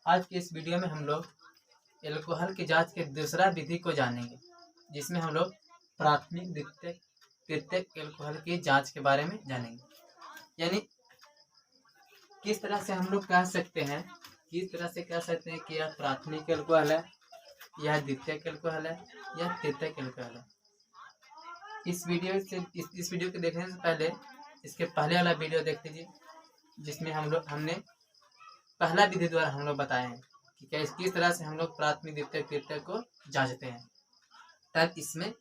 आज की इस वीडियो में हम लोग एल्कोहल की जांच के दूसरा विधि को जानेंगे, जिसमें हम लोग प्राथमिक द्वितीयक तृतीयक एल्कोहल की जांच के बारे में जानेंगे। यानी किस तरह से हम लोग कह सकते हैं कि यह प्राथमिक एल्कोहल है, यह द्वितीयक एल्कोहल है, यह तृतीयक एल्कोहल है। इस वीडियो को देखने से पहले इसके पहले वाला वीडियो देख लीजिए, जिसमें हमने पहला विधि द्वारा हम लोग बताए हैं कि किस तरह से हम लोग प्राथमिक द्वितीयक तृतीयक को जांचते हैं। तब इसमें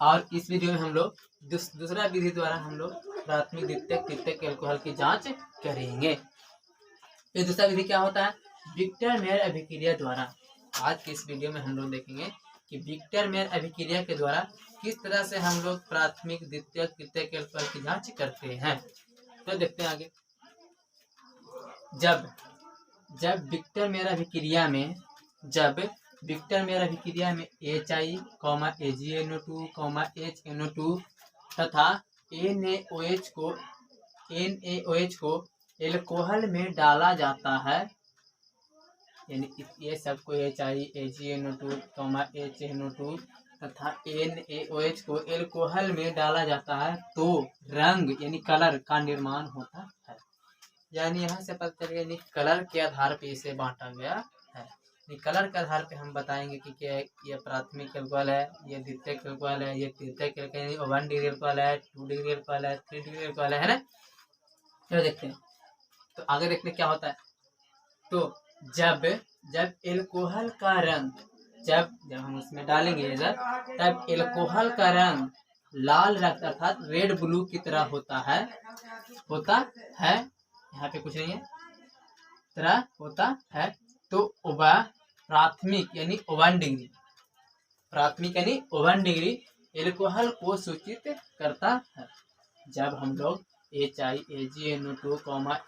और इस वीडियो में हम लोग दूसरा विधि द्वारा हम लोग प्राथमिक द्वितीयक तृतीयक एल्कोहल की जांच करेंगे। ये दूसरा विधि क्या होता है? विक्टर मेयर अभिक्रिया द्वारा। आज के इस वीडियो में हम लोग देखेंगे कि विक्टर मेयर अभिक्रिया के द्वारा किस तरह से हम लोग प्राथमिक द्वितीयक तृतीयक एल्कोहल की जांच करते हैं। तो देखते हैं आगे। जब विक्टर मेयर अभिक्रिया में HI, AgNO2, HNO2 तथा NaOH को एल्कोहल में डाला जाता है, यानी ये सबको HI, AgNO2, HNO2 तथा NaOH को एल्कोहल में डाला जाता है तो रंग यानी कलर का निर्माण होता है। यानी यहाँ से पता चलेगा यानी कलर के आधार पे इसे बांटा गया है। कलर के आधार पे हम बताएंगे कि क्या ये प्राथमिक एल्कोहल है, ये द्वितीयक एल्कोहल है, ये तृतीयक एल्कोहल है, 1 डिग्री एल्कोहल है, 2 डिग्री एल्कोहल है, 3 डिग्री एल्कोहल है ना। चलो देखते हैं। तो आगे देखते हैं क्या होता है। तो जब एल्कोहल का रंग जब हम इसमें डालेंगे तब एल्कोहल का रंग लाल रक्त अर्थात रेड ब्लू की तरह होता है। यहाँ पे कुछ नहीं है, तरह होता है। तो वह प्राथमिक यानी 1 डिग्री एल्कोहल को सूचित करता है। जब हम लोग HI, AgNO2,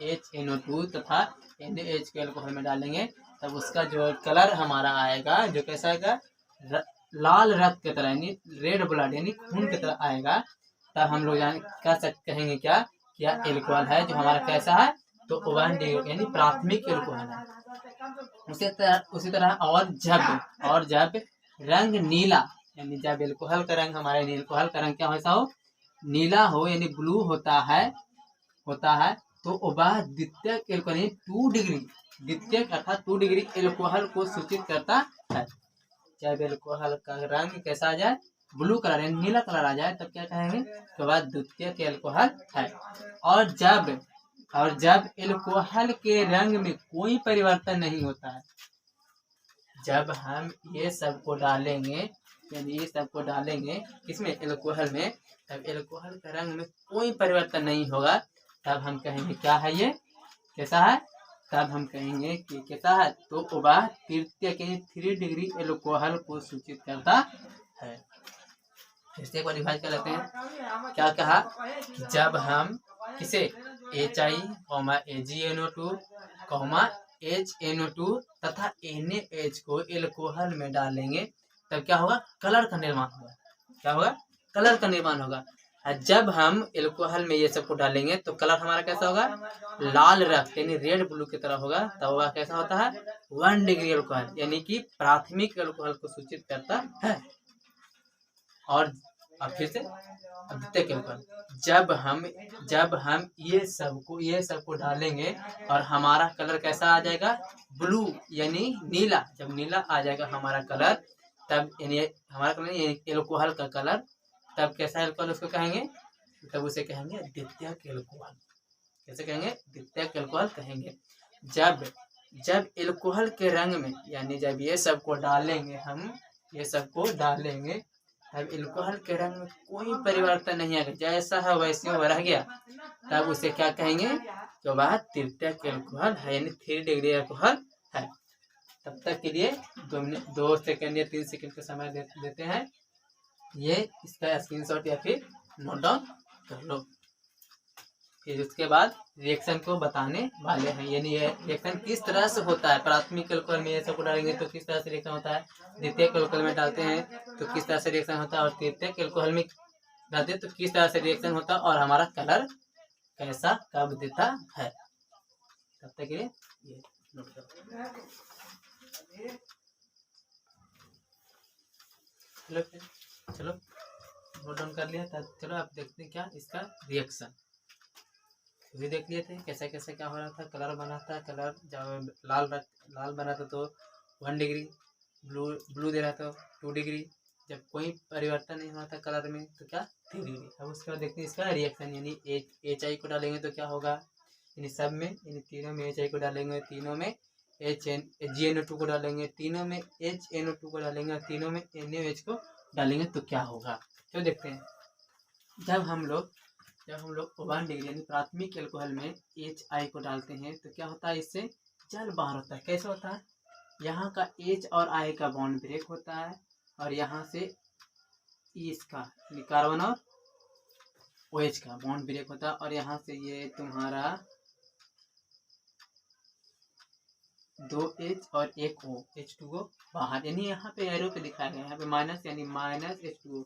HNO2 तथा NaOH को एल्कोहल में डालेंगे तब उसका जो कलर हमारा आएगा, जो कैसा आएगा, लाल रक्त की तरह यानी रेड ब्लड यानी खून की तरह आएगा। तब हम लोग कहेंगे क्या एल्कोहल है जो हमारा कैसा है, तो 1 डिग्री यानी प्राथमिक एल्कोहल है। उसी तरह और जब रंग नीला यानी जब एल्कोहल का रंग क्या वैसा हो, नीला हो यानी ब्लू होता है तो वह द्वितीयक एल्कोहल 2 डिग्री द्वितीयक अर्थात 2 डिग्री एल्कोहल को सूचित करता है। जब एल्कोहल का रंग कैसा आ जाए, ब्लू कलर यानी नीला कलर आ जाए, तब क्या कहेंगे तो वह द्वितीयक एल्कोहल है। और जब एल्कोहल के रंग में कोई परिवर्तन नहीं होता है, जब हम ये सबको डालेंगे इसमें एल्कोहल में, तब एल्कोहल के रंग में कोई परिवर्तन नहीं होगा, तब हम कहेंगे क्या है, ये कैसा है। तब हम कहेंगे कि कैसा है, तो वह तृतीयक 3 डिग्री एल्कोहल को सूचित करता है। फिर से एक बार रिवाइज कर लेते हैं। क्या कहा कि जब हम किसे HI, AgNO2, HNO2 तथा NaOH को एल्कोहल में डालेंगे तब क्या होगा, कलर का निर्माण होगा। जब हम एल्कोहल में ये सबको डालेंगे तो कलर हमारा कैसा होगा, लाल रक्त यानी रेड ब्लू की तरह होगा। तब वह कैसा होता है, 1 डिग्री एल्कोहल यानी कि प्राथमिक एल्कोहल को सूचित करता है। और फिर से द्वितीयक एल्कोहल, जब हम ये सबको डालेंगे और हमारा कलर कैसा आ जाएगा, ब्लू यानी नीला। जब नीला आ जाएगा हमारा कलर, तब यानी हमारा कलर एल्कोहल का कलर, तब कैसा एल्कोहल उसको कहेंगे, तब उसे कहेंगे द्वितीयक एल्कोहल। कैसे कहेंगे, द्वितीयक एल्कोहल कहेंगे। जब एल्कोहल के रंग में यानी जब ये सबको डालेंगे तब एल्कोहल के रंग में कोई परिवर्तन नहीं आएगा, जैसा है वैसे वो रह गया, तब उसे क्या कहेंगे, तो वह तृतीयक एल्कोहल है यानी 3 डिग्री एल्कोहल है। तब तक के लिए 2 सेकंड या 3 सेकंड का समय देते हैं। ये इसका स्क्रीनशॉट या फिर नोट डाउन कर लो। फिर उसके बाद रिएक्शन को बताने वाले हैं, यानी ये रिएक्शन किस तरह से होता है। प्राथमिक एल्कोहल में ये सबको डालेंगे तो किस तरह से रिएक्शन होता है, द्वितीयक एल्कोहल में डालते हैं तो किस तरह से रिएक्शन होता है, और तृतीयक एल्कोहल में डालते हैं तो किस तरह से रिएक्शन होता है, और हमारा कलर कैसा कब देता है। तब तक के लिए नोट करो। चलो फिर, चलो नोट डाउन कर लिया था। चलो आप देखते हैं क्या इसका रिएक्शन। भी देख लिए थे कैसे कैसे क्या हो रहा था। कलर बना था, कलर जब लाल बना था तो 1 डिग्री, ब्लू दे रहा था 2 डिग्री। जब कोई परिवर्तन नहीं हुआ था कलर में तो क्या 3 डिग्री। अब उसके बाद देखते हैं इसका रिएक्शन, यानी HI को डालेंगे तो क्या होगा, यानी सब में, यानी तीनों में HI को डालेंगे, तीनों में GNO2 को डालेंगे, तीनों में HNO2 को डालेंगे, तीनों में NaOH को डालेंगे तो क्या होगा। तो देखते हैं, जब हम लोग 1 डिग्री यानी प्राथमिक एल्कोहल में HI को डालते हैं तो क्या होता है, इससे जल बाहर होता है। कैसे होता है, यहाँ का H और I का बॉन्ड ब्रेक होता है और यहाँ से इसका कार्बन और OH का बॉन्ड ब्रेक होता है और यहाँ से ये तुम्हारा 2H और 1O H2O बाहर, यानी यहाँ पे एरो पे दिखाया गया है, यहाँ पे माइनस यानी माइनस H2O।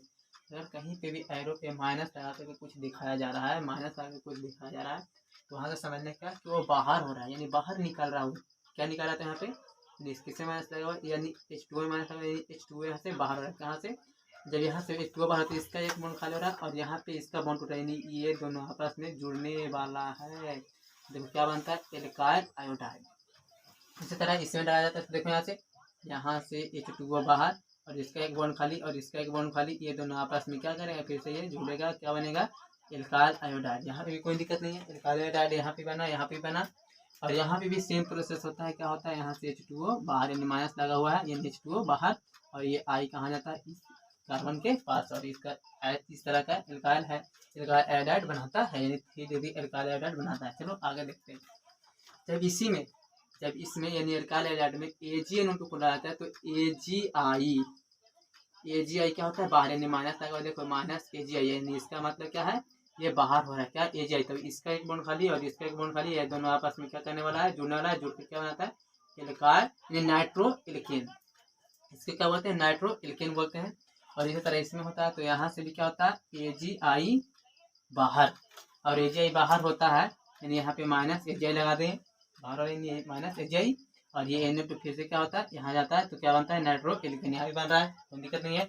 अगर कहीं पे भी एरो पे माइनस लगा के कुछ दिखाया जा रहा है, माइनस लगा के कुछ दिखाया जा रहा है, तो वहाँ से समझने का कि वो बाहर हो रहा है, यानी बाहर निकल रहा हो। क्या निकल रहा था यहाँ पे, किससे माइनस लगा हुआ, यानी H2O में माइनस लगा, यानी H2O यहाँ से बाहर हो रहा है। कहाँ से, जब यहाँ से H2O बाहर, तो इसका एक बॉन्ड खाली हो रहा है और यहाँ पे इसका बॉन्ड टूट रहा है, यानी ये दोनों आपस में जुड़ने वाला है। देखो क्या बनता है, एल्काइल आयोडाइड। इसी तरह इसमें डाला जाता है, तो देखो यहाँ से H2O बाहर और इसका एक बॉन्ड खाली और इसका एक बॉन्ड खाली, ये दोनों आपस में क्या करेगा, फिर से ये जुड़ेगा, क्या बनेगा, एल्काइल आयोडाइड। यहाँ पे भी कोई दिक्कत नहीं है, एल्काइल आयोडाइड यहाँ पे बना, यहाँ पे बना और यहाँ पे भी सेम प्रोसेस होता है। क्या होता है, यहाँ से H2O बाहर, यानी माइनस लगा हुआ है, यानी H2O बाहर और ये I कहाँ जाता है, इस कार्बन के पास, और इसका इस तरह का एल्काइल है, एल्काइल आयोडाइड बनाता है, यानी 3 डिग्री एल्काइल आयोडाइड बनाता है। चलो आगे देखते हैं, जब इसमें यानी एल्काइल आयोडाइड में AgNO2 को डालता है तो AgI क्या होता है, बाहर, यानी माइनस लगा, देखो माइनस AgI, यानी इसका मतलब क्या है, ये बाहर हो रहा है, क्या AgI। तो इसका एक बॉन्ड खाली और इसका एक बॉन्ड खाली, ये दोनों आपस में क्या करने वाला है, जुड़ने वाला है, जुड़ के क्या बनाता है, एल्काइल यानी नाइट्रो एल्केन। इसके क्या बोलते हैं, नाइट्रो एल्केन बोलते हैं। और इसी तरह इसमें होता है, तो यहाँ से भी क्या होता है, AgI बाहर और AgI बाहर होता है, यानी यहाँ पे माइनस AgI लगा दें बाहर और माइनस AgI और ये NO2 फिर से क्या होता है, यहाँ जाता है तो क्या बनता है, नाइट्रो एल्केन। यहाँ भी बन रहा है, कोई दिक्कत नहीं है।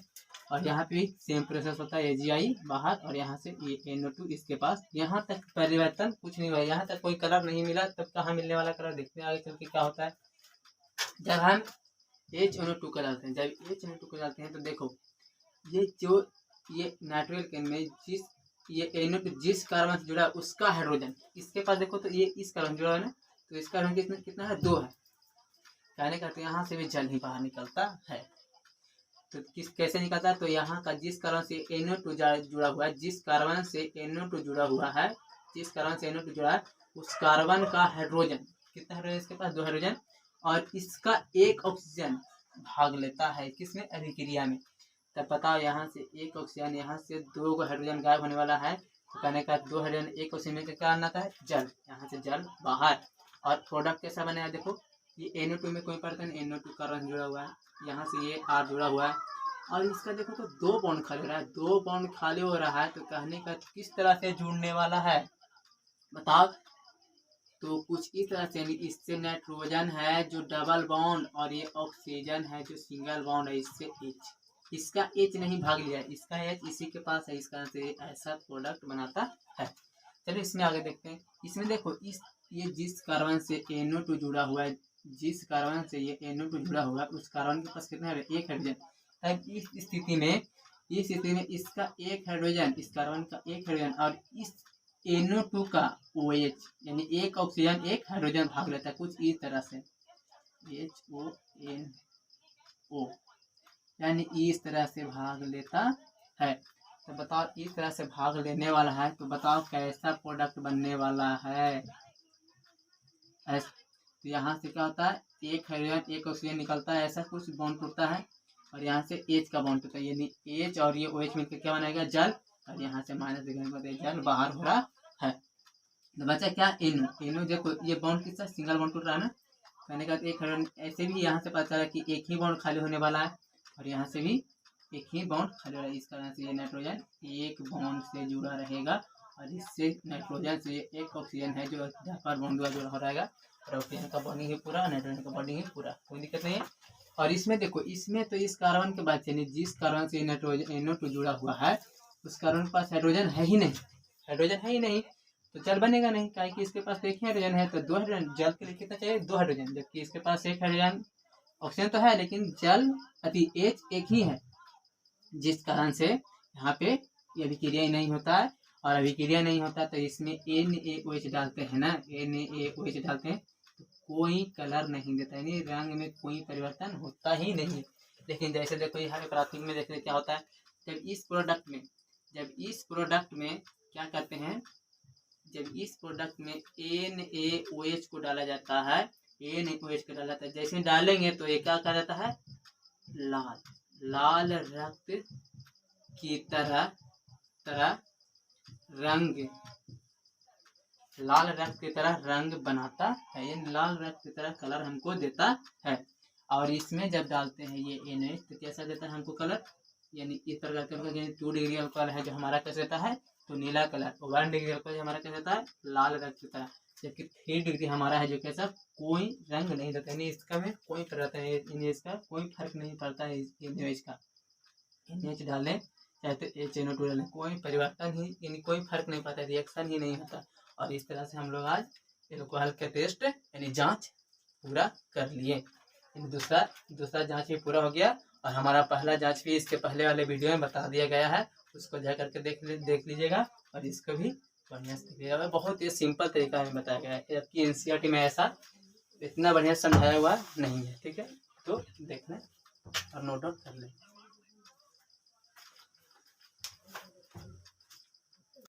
और यहाँ पे सेम प्रोसेस होता है, AgI बाहर और यहाँ से ये NO2 इसके पास। यहाँ तक परिवर्तन कुछ नहीं हुआ, यहाँ तक कोई कलर नहीं मिला, तब कहाँ मिलने वाला कलर, देखते हैं आगे चल के क्या होता है। जब हम HNO2 को डालते हैं, जब HNO2 को डालते हैं तो देखो ये नाइट्रो एल्केन में ये NO2 जिस कार्बन से जुड़ा है उसका हाइड्रोजन इसके पास, देखो तो ये इस कार्बन जुड़ा है ना, तो इस कार्बन कितना कितना है, 2 है। कहने का यहाँ से भी जल ही बाहर निकलता है। तो कैसे निकलता है, तो यहाँ का जिस कार्बन से NO2 जुड़ा हुआ है, जिस कार्बन से NO2 जुड़ा हुआ है, जिस कार्बन से NO2 जुड़ा है उस कार्बन का हाइड्रोजन कितना हाइड्रोजन, इसके पास 2 हाइड्रोजन, और इसका एक ऑक्सीजन भाग लेता है किसमें, अभिक्रिया में। तब बताओ यहाँ से एक ऑक्सीजन, यहाँ से 2 हाइड्रोजन गायब होने वाला है, तो कहने का 2 हाइड्रोजन एक ऑक्सीजन में क्या आना है, जल, यहाँ से जल बाहर। और प्रोडक्ट कैसा बनेगा, देखो ये NO2 में कोई परिवर्तन, NO2 कार्बन जुड़ा हुआ है, यहाँ से ये R जुड़ा हुआ है और इसका देखो तो 2 बॉन्ड खाली हो रहा है, 2 बॉन्ड खाली हो रहा है, तो कहने का किस तरह से जुड़ने वाला है बताओ, तो कुछ इस तरह से, इससे नाइट्रोजन है जो डबल बॉन्ड और ये ऑक्सीजन है जो सिंगल बॉन्ड है, इससे H, इसका H नहीं भाग लिया, इसका H इसी के पास है, इसका से ऐसा प्रोडक्ट बनाता है। चलिए इसमें आगे देखते हैं। इसमें देखो ये जिस कार्बन से NO2 जुड़ा हुआ है, जिस कार्बन से ये NO2 जुड़ा हुआ है उस कार्बन के पास कितना है, एक हाइड्रोजन। तब इस स्थिति में इसका एक हाइड्रोजन, इस कार्बन का एक हाइड्रोजन और इस NO2 का OH यानी एक ऑक्सीजन एक हाइड्रोजन भाग लेता है कुछ इस तरह से, HONO यानी इस तरह से भाग लेता है। तो बताओ इस तरह से भाग लेने वाला है, तो बताओ कैसा प्रोडक्ट बनने वाला है। तो यहाँ से क्या होता है, एक हाइड्रोजन एक ऑक्सीजन निकलता है, ऐसा कुछ बॉन्ड टूटता है और यहाँ से H का बॉन्ड टूटता है, यानी H और ये OH मिलकर क्या बनाएगा, जल, और यहाँ से माइनस दिखाने को जल बाहर हो रहा है। तो बचा क्या, NO देखो ये बॉन्ड किसका, सिंगल बॉन्ड टूट रहा है ना, कहने का एक हाइड्रोजन, ऐसे भी यहाँ से पता चला कि एक ही बॉन्ड खाली होने वाला है और यहाँ से भी एक ही बॉन्ड खाली हो रहा है, इस कारण से ये नाइट्रोजन एक बॉन्ड से जुड़ा रहेगा और इससे नाइट्रोजन से एक ऑक्सीजन है जो कार्बन बॉन्ड द्वारा जुड़ा हो रहेगा, और ऑक्सीजन का बॉन्डिंग ही पूरा, नाइट्रोजन का बॉन्डिंग ही पूरा, कोई दिक्कत नहीं है। और इसमें देखो, इसमें तो इस कार्बन के बाद यानी जिस कार्बन से नाइट्रोजन NO2 जुड़ा हुआ है उस कार्बन के पास हाइड्रोजन है ही नहीं, हाइड्रोजन है ही नहीं, तो जल बनेगा नहीं, काहे कि इसके पास एक ही हाइड्रोजन है, तो 2 हाइड्रोजन, जल के लिए कितना चाहिए, 2 हाइड्रोजन, जबकि इसके पास 1 हाइड्रोजन, ऑक्सीजन तो है लेकिन जल अति H एक ही है, जिस कारण से यहाँ पे ये अभिक्रिया ही नहीं होता है। और अभिक्रिया नहीं होता तो इसमें NaOH डालते हैं ना, NaOH डालते हैं तो कोई कलर नहीं देता, यानी रंग में कोई परिवर्तन होता ही नहीं। लेकिन जैसे देखो यहाँ पे प्राथमिक में देखने क्या होता है, जब इस प्रोडक्ट में क्या करते हैं, जब इस प्रोडक्ट में NaOH को डाला जाता है, NaOH को डाला जाता है, जैसे डालेंगे तो ये क्या कहा जाता है, लाल रक्त की तरह रंग, लाल रक्त की तरह रंग बनाता है, ये लाल रक्त की तरह कलर हमको देता है। और इसमें जब डालते हैं ये NaOH तो कैसा देता है हमको कलर, यानी इस प्रकार का 2 डिग्री अल्कोहल है जो हमारा कैसे देता है, तो नीला कलर, 1 डिग्री अल्कोहल हमारा कैसे देता है, लाल रक्त की तरह, जबकि 3 डिग्री हमारा है जो कैसा कोई रंग नहीं देता, यानी इसका में कोई परिवर्तन नहीं, इसका कोई फर्क नहीं पड़ता है, NaOH का, NaOH डालें चाहे तो HNO2 डालें, कोई परिवर्तन ही, यानी कोई फर्क नहीं पड़ता, रिएक्शन ही नहीं होता। और इस तरह से हम लोग आज एल्कोहल का टेस्ट यानी जांच पूरा कर लिए, दूसरा जांच भी पूरा हो गया, और हमारा पहला जांच भी इसके पहले वाले वीडियो में बता दिया गया है, उसको जा करके देख लीजिएगा, और इसको भी बढ़िया से देखिएगा, बहुत ही सिंपल तरीका में बताया गया है, जबकि NCERT में ऐसा इतना बढ़िया समझाया हुआ नहीं है, ठीक है, तो देखना और नोट डाउन कर लें।